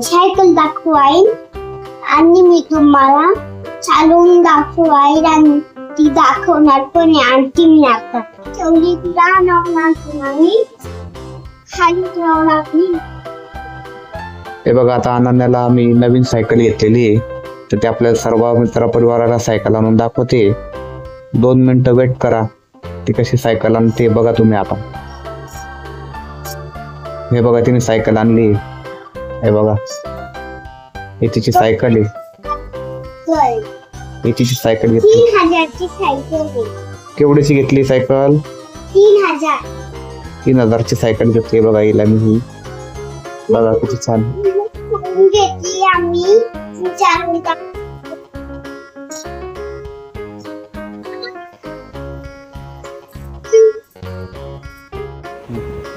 Cycle दाखवाईल आणि मी तुम्हाला चालवून दाखवाईल आणि ती दाखवणार पण आहे आणि ती मी आता ठेवली नाही खाली ठेवणार नाही. हे बघा, आता अनन्याला आम्ही नवीन सायकल घेतलेली आहे, तर ते आपल्या सर्व मित्र परिवाराला सायकल आणून दाखवते. 2 मिनिटं वेट करा, ती कशी सायकल आणते बघा तुम्ही. आता हे बघा, तिने सायकल आणली. हे बघा, ही तिची सायकल आहे. ही तिची सायकल घेतली. 3000 ची सायकल आहे. केवढीची घेतली सायकल? 3000. 3000 ची सायकल घेतली बघा हिला मी. बघा किती छान घेतली आम्ही. चालवून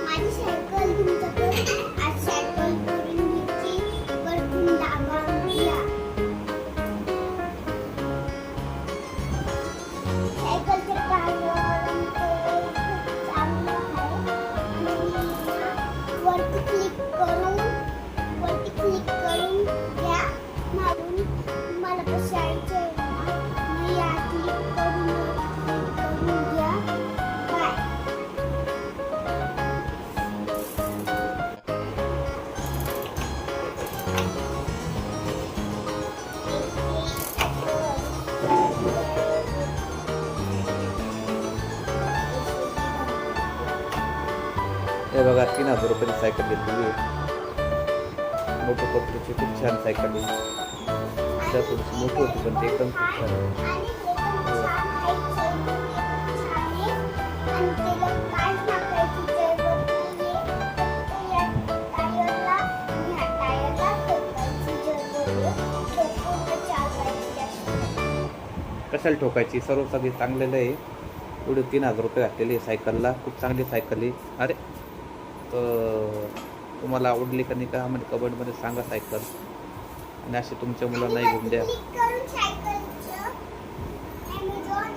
माझी सायकल तुमच्याकडे आज सायकल करून घेतली. वरतून दाबा आणूया. सायकलचे टायर चांगलं आहे. वरती क्लिक करून घ्या. मारून मला बसायचं मी या क्लिक करून घ्या. बाय. हे बघा, 3000 रुपयाची सायकल घेतलेली आहे. मोठं पत्रीची खूप छान सायकल आहे. त्या थोडीशी मोठी होती पण ते एकदम खूप छान आहे. कशाला ठोकायची, सर्व सगळी चांगलेलं आहे. एवढे 3000 रुपये घातलेले आहे सायकलला. खूप चांगली सायकल आहे. अरे, तर तुम्हाला आवडली का नाही का म्हणजे कमेंटमध्ये सांगा सायकल. आणि असे तुमच्या मुलांनाही घेऊन द्या. सायकलचं Amazon